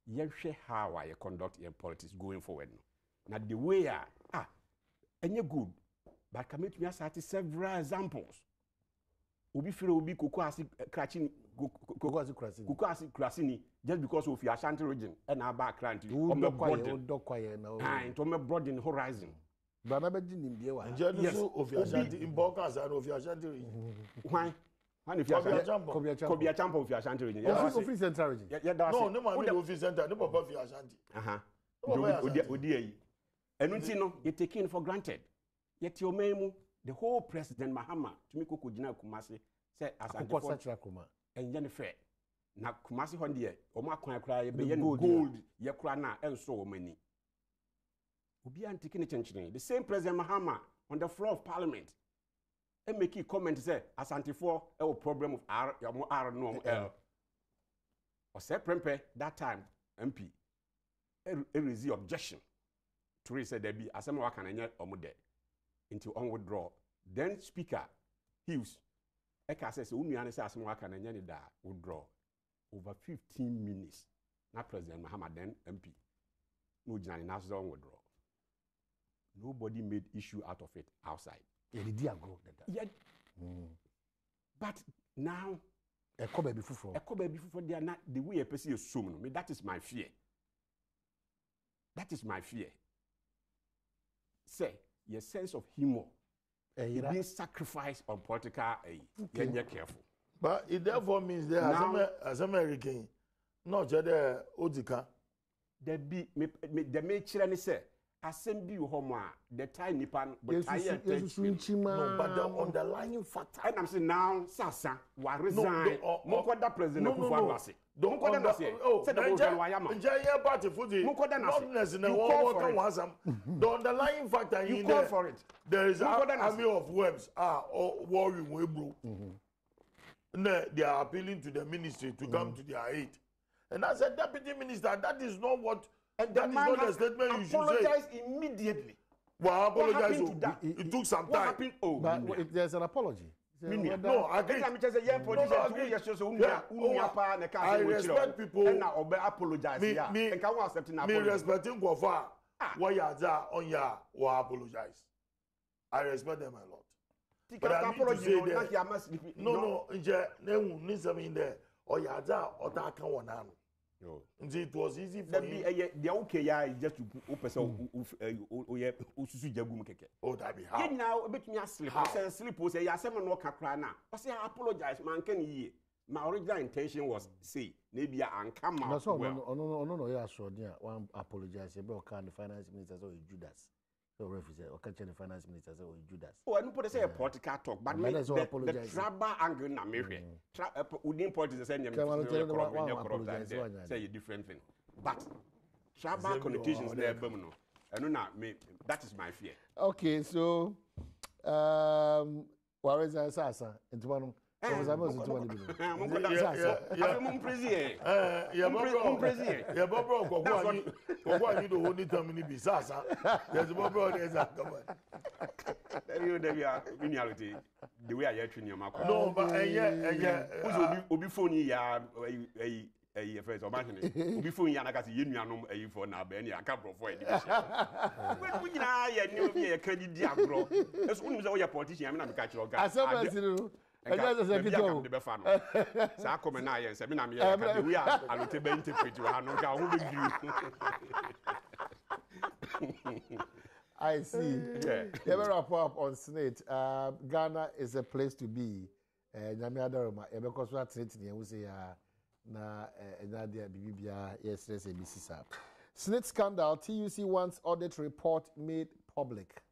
ye hwe how I conduct your politics going forward no na the way enye good but can make me asati several examples obi fire obi koko asi krachini koko asi krasini just because of your Ashanti region and our background on the broaden horizon.
But I bet you in the one.
Yes, of your Ashanti in Bokas and of your Ashanti region.
Why? If you could be a champ of your Ashanti region.
Office center region.
No, no man office center, no papa of your Ashanti.
And you're taking for granted. Yet your name, the whole President Mahama, to me, Kukujina Kumasi, said as a and Jennifer. Na Kumasi Hondia, Oma Kwana be gold, Yakrana, and so many. Ubi anti the same President Mahama on the floor of Parliament. and make a comment say Asante for a problem of R no L. Or say prempe that time MP a raise objection to raise there be asem wa kan anya omude into on withdraw. Then Speaker Hughes Eka says unua say asem wa kan anya ni da withdraw over 15 minutes. Now President Muhammad then MP no jani national withdraw. Nobody made issue out of it outside. Yeah. But now
a cobby before
they are not the way a person assume me. That is my fear. That is my fear. Say your sense of humor being sacrificed on political you're careful.
But it therefore means that as American, not just Odika.
There be the mature say assembly homo the time nipan but
no, but the underlying factor.
And I'm saying now Sasa wa resign Monkoda president Kufuor don't call them say
the party for the the underlying factor in there
for it.
There is an army of webs warring with bro. They are appealing to the ministry to come to their aid. And as a deputy minister, that is not what. And that is not the statement you should say.
Apologize immediately.
Well, apologize. It took some time.
Happened? Oh,
but there's an apology.
No, I agree. I respect people.
And now apologize.
Me respecting Gofa. Why you are on ya or apologize. I respect them a lot. But I need to say that. No, there. Or you are or that can one. It was easy for me.
The okay, yeah, just to
oh, that be how.
Now, make me sleep. Sleep was a seven no cacrana. I say, I apologize, man. Can ye? My original intention was say, maybe I come out.
No, yeah, sure, yeah. One apologize. You can the finance minister so Judas. So refuse or catch the finance minister so Judas.
Oh, I don't put say a political talk, but the tribal angle na me within politics say a different thing. But tribal connotations there no. And that is my fear.
Okay, so what is that sasa? Into one
Yeah,
the way I hear your mouth.
No, but
Obi phone ya first or imagine Obi phone ya na kasi yenuanom for na ba na aka bro for education. We nyina ya ni obi ya kan di agro. Eso unu say we politician am na me ka kire oga.
Asabasiro. Anya say sekito.
De be fa no. Sa come na yen se me na me ya ka we are alote be interpret we ha no ka ho be
I see. Yeah. You ever wrap up on Senate? Ghana is a place to be. Nyame adaroma. Because we are treating we say na Nadia Bibia yesterday ABC sa. Senate scandal. TUC wants audit report made public.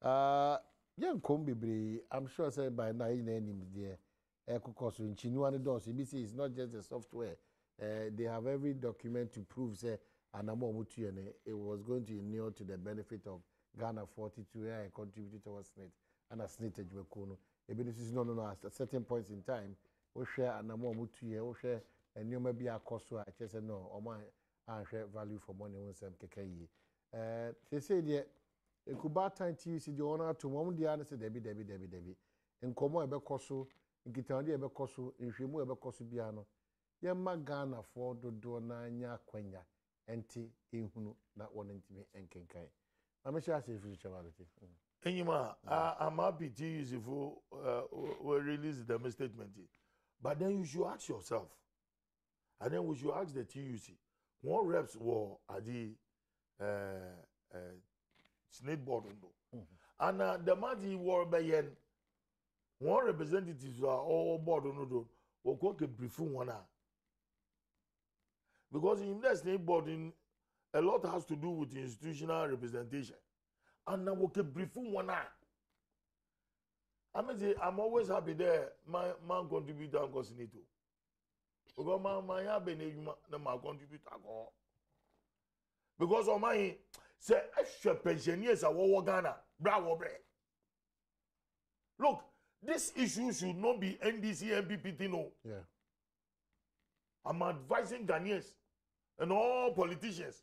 Young Kombibre, I'm sure said by now in any there. Because in Chinuani does ABC is not just the software. They have every document to prove say and it was going to inure to the benefit of Ghana 42 and contributed towards Senate and a Senate Juekuno. A benefit no at certain points in time, we share and more mutu we share and you may be a cost to I just no or my share value for money when some keke. They say the Kubata TUC the honor to mom the answer Debbie. In Como ebe koso, in Kitandi ebe koso, in Shimu ebe koso biano. Yamma Ghana for do na nya kwenya. Enti ehunu na wonentimi enkenkan. I'm sure I say future reality.
Enyima, I'm happy to use if we release the statement. But then you should ask yourself, and then we should ask the TUC, what reps were at the Senate board and the money were by yen. One representatives are all board on the or cook a brief one. Because in that Senate board, a lot has to do with institutional representation. And now we can brief one. I'm always happy there. My man contribute and continue to. Because my contribute. Because of my say extra pensioners are Ghana, bravo bread. Look, this issue should not be NDC, MPP thing. No.
Yeah.
I'm advising Ghanaians and all politicians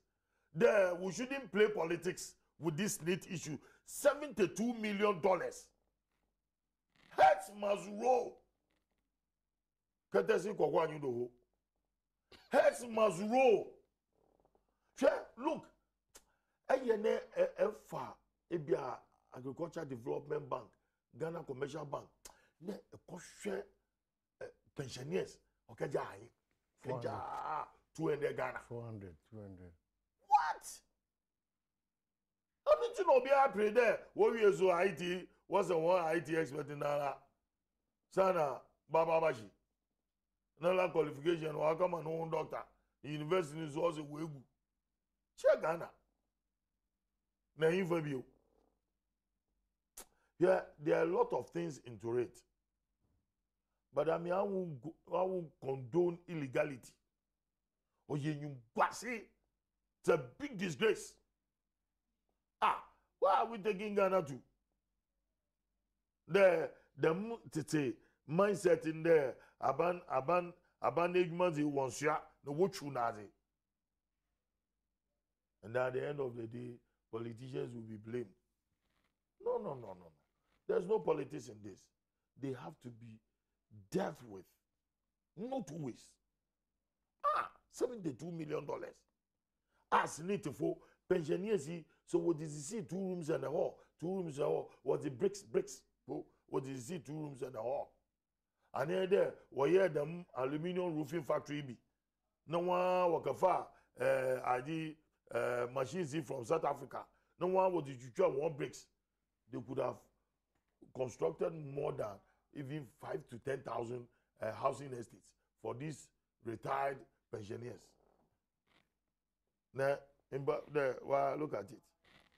that we shouldn't play politics with this net issue. $72 million. Heads must roll. Heads must roll. Look, Agriculture Development Bank, Ghana Commercial Bank, pensioners, okay, 200 Ghana.
400, 200.
What? I mean, you know, be happy there. What we so IT, what's the one IT expert in Nala? Sana, Baba Bashi. Nala qualification, or come and own doctor. The university is also way good. Check Ghana. Now, you. Yeah, there are a lot of things into it. But I mean, I won't condone illegality. Or you see, it's a big disgrace. Why are we taking Ghana to? The mindset in there, abandonment is one shot, no what you nazi. And at the end of the day, politicians will be blamed. No. There's no politics in this. They have to be dealt with. Not waste. $72 million. As need for pensioners, so what did you see? 2 rooms and a hall. 2 rooms and a hall. What the bricks? What did you see? 2 rooms and a hall. And there, we had them aluminium roofing factory. No one work far. ID machines from South Africa. No one would you one bricks. They could have constructed more than even 5,000 to 10,000 housing estates for these retired pensioners. Now, look at it.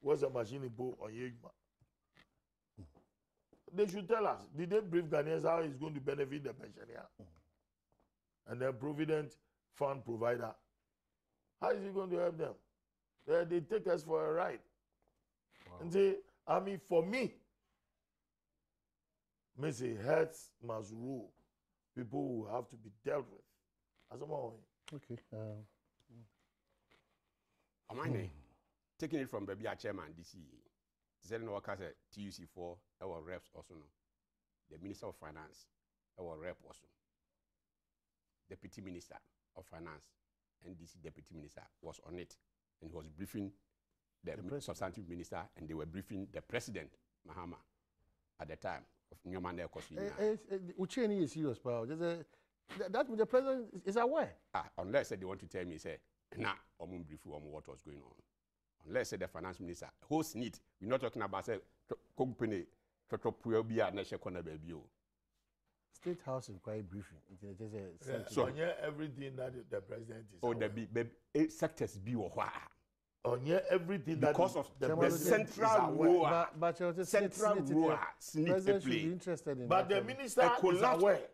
What's the machine on Yegma? They should tell us. Did they brief Ghanaians how it's going to benefit the pensioner? And the Provident Fund provider. How is it going to help them? They take us for a ride. Wow. And say, I mean, for me, Missy heads must rule. People will have to be dealt with. As I'm all.
Okay.
Taking it from Baby Chairman DC, Zen workers at TUC4, our reps also know. The Minister of Finance, our rep also. Deputy Minister of Finance, NDC Deputy Minister was on it, and he was briefing the substantive minister, and they were briefing the President, Mahama, at the time of Nyomane Kosi.
Ucheni is serious, pal. That the President is aware.
Unless they want to tell me, say, nah, I'm brief you on what was going on. Unless the finance minister host need. We're not talking about say company
State House inquiry briefing.
So everything that the president is.
Oh, the sectors be or why.
On everything
that because of the central role.
But
central role
president should be interested in.
But the minister is aware.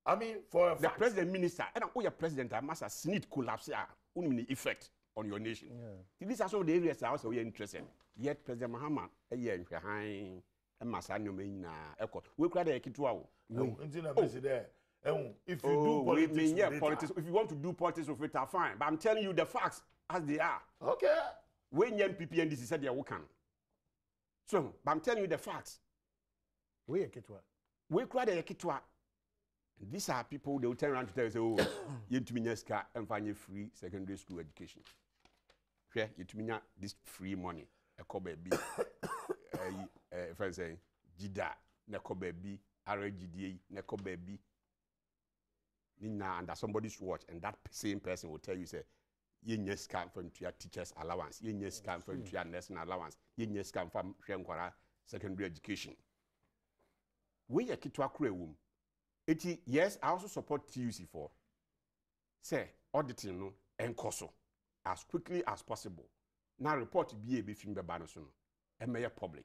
I mean, for
the president minister, and your president, I must have sneak collapse effect on your nation. Yeah. These are some of the areas that also we are interested. Yet President Mahama, a year behind, and Masano Mina, we cried a kid to our.
If you do
politics, if you want to do politics with it, fine. But I'm telling you the facts as they are.
Okay.
When young people and this said they are working. So, but I'm telling you the facts.
We
cried a kid to. These are people, they will turn around to tell you, oh, you to me and find a free secondary school education. Yeah, you to me this free money. A cobe B, if I say, Jida, Nekobe B, RGDA, Nekobe B. Under somebody's watch, and that same person will tell you, say, you just come from your teacher's allowance, you just come from your nursing allowance, you just come from secondary education. We are Kitwa Krewum. Yes, I also support TUC4. Say, auditing no and COSO as quickly as possible. Now report to be a bit from the Banosono and make public.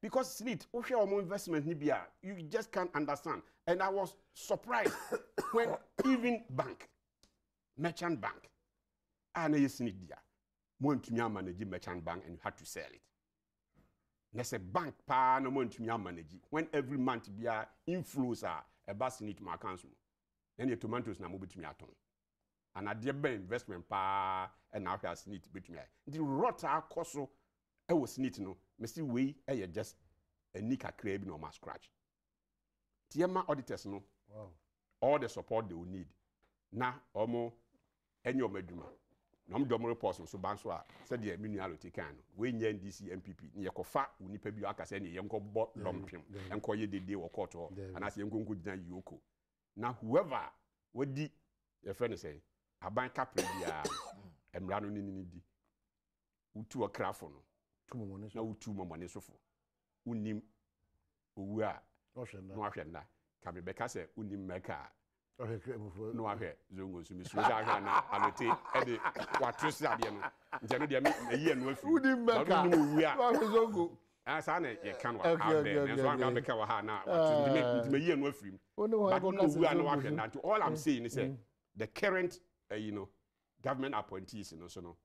Because it's more investment you just can't understand. And I was surprised when even merchant bank, I know you see it there. More to me manage merchant bank and you had to sell it. There's a bank pa no month me manage. When every month be a inflows are a bus need my accounts. Then your tomatoes na mo bit me aton. And a dear investment pa and now has need bit me. The rota koso I was need no. Me see we just a nika crab no ma scratch. Tiema auditors no.
Wow.
All the support they will need. Na omo enyo meduma. Na mo domo reports so ban so a said the municipality can we nya NDC MPP ne yekofa unipa bi aka say ne yenko bo lompem enko ye dede wo court ho and as yenko nko gina yoko. Na whoever wodi your friend say aban kapre bia emra no ni di utu okrafo no
Tumomone
na utu momone sofo unim owu a no ahwe na ka me beka say unim meka no ahwe zongo so mi so ahwe na alote e de watresi ade no nje no de me yi enu afi
unim meka
owu a
ahwe zongo
asa na ye kan wa out there so anga beka wa ha na watresi me yi enu afi but no owu a no ahwe na all I'm saying is the current government appointees so no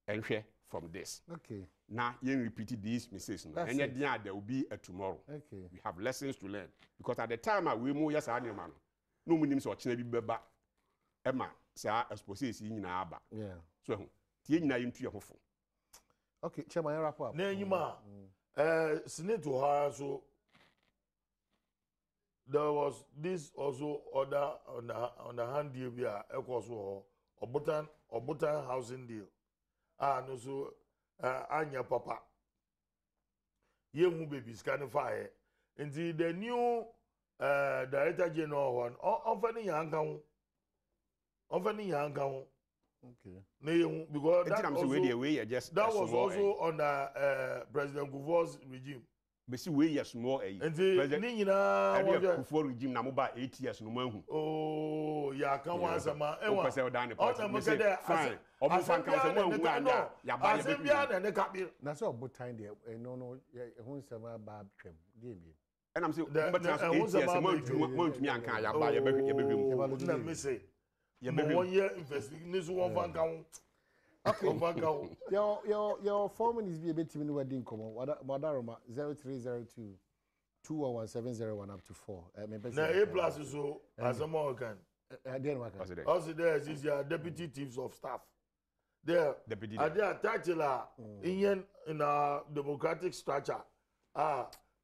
enhwe from this.
Okay.
Now, you repeat these mistakes. No? And yet, there will be a tomorrow.
Okay.
We have lessons to learn. Because at the time, we move, yes, I know, man. No one names or Chinese Beba. Emma, say, I suppose it's in Abba.
Yeah.
So, Tina into your home.
Okay, Chairman, wrap up.
Nenima, Senate to her, so there was this also order on the hand deal, yeah, also, or Bhutan housing deal. No so anya papa ye hu baby scan fire until the new director general one ofani yanka ho
Okay.
Because that was also under President Kufuor's regime.
But see, we are small.
President
Kufuor regime na moba 8 years no manhu.
Oh, ya kan wa sama.
Ewa. Fine.
Na so obo time there no ehun sama ba twem dey bi.
And I'm saying, but 8 years month me anka ya ba ya be
na me say. Ya be 1 year investigation this one van kan.
Okay. Your 4 minutes be a bit in wedding come on. Wadaroma 0302 211 up to 4.
Na A plus so as a more can. Also there is your deputy chiefs of staff. There deputy. There titular in a democratic structure.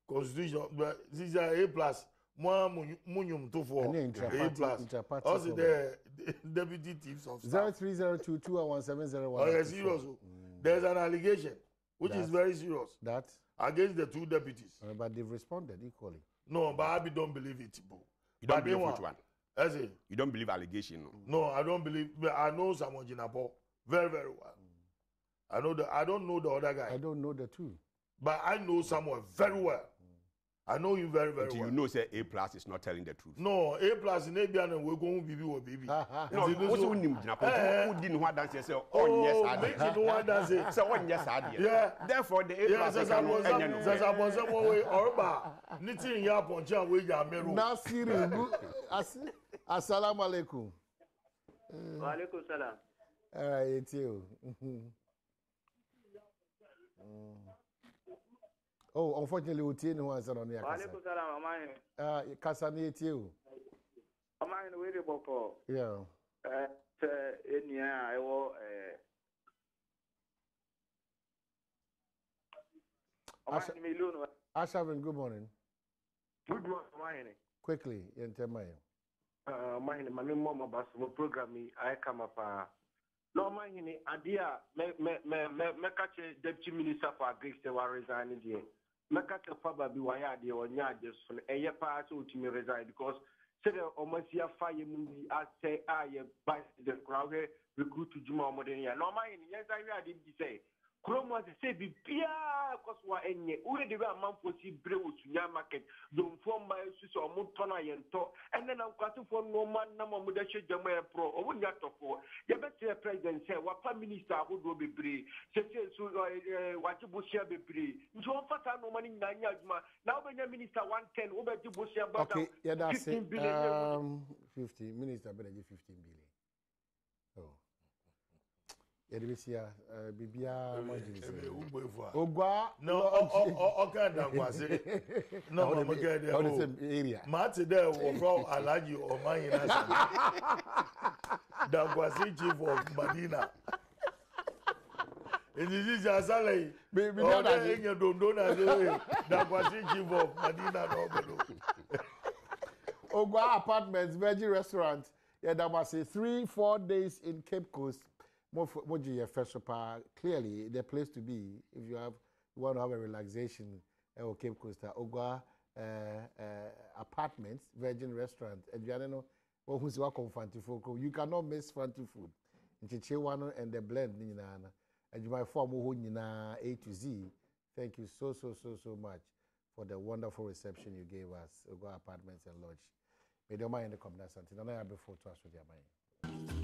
Constitution but this is A plus. Moi munyum to for A plus. Also the deputy chiefs of staff.
0302 211
Oh, yes, serious. There's an allegation which is very serious.
That
against the 2 deputies.
But they've responded equally.
No, but I don't believe it.
You don't believe which one?
As it?
You don't believe allegation?
No, I don't believe. I know someone Jinapo very, very well. I don't know the other guy.
I don't know the two.
But I know someone very well. I know you very, very well.
You know, say A plus is not telling the truth.
No, A plus in Abian and we're going to be baby.
No, also who didn't want that say, oh, yes, I did.
Make it one that say,
so one, yes, I did.
Yeah.
Therefore, the A plus
is a way or knitting ya poncha way ya meru.
Nasiri, assalamu alaikum.
Wa alaikum salam.
It's you. Oh, unfortunately, we didn't want to on the
Walaikum salam, Amani.
Kasani, it's you.
Amani, where you go?
Yeah.
In here, I will.
Ashavin, good morning.
Good morning, Amani.
Quickly, in Temayo.
Amani, my name is Mama program. I come up. No, Amani, idea. Me catch deputy minister for agriculture resigning here. Mekaka faba bi waya de onya ade so eye pa so utimi resign because say the omasia fire mu bi ase aye by the crowd recruit to juma omodeni ya no man yen say we ade bi say kromo say bi bia koswa enye ure de we amanfo si bre osunya market don form by so so omo tona yen to and then akwatu for no man na mo da hye jama pro omo nya tofo ye betre president say wa prime minister agodo bebre say so wajibusia bebre nti on fata no man nya nya aduma na obenya minister 110 obejibusia bata
okay yeah that's it 50 minister better 15 billion. Oh Edibisia bibia majinisi.
Ogwa no okay dankwase. No mama get there.
The same area.
Mate there wo from Alaji Omayina. Dankwase chief of Madina. This asale. Baby na enye dondo na zo. Dankwase chief of Madina no bedo.
Ogwa Apartments, Veggie Restaurant. Yeah, that was 3-4 days in Cape Coast. Moji Festival. Clearly, the place to be if you want to have a relaxation or Cape Coast. Ogwa Apartments, Virgin Restaurant. And you know, who's welcome Fanti Foko. You cannot miss Fanti food. Chichewan and the blend. And you might form A to Z. Thank you so much for the wonderful reception you gave us. Ogwa Apartments and Lodge. May the mind in the comments. Until I have before to us with your mind.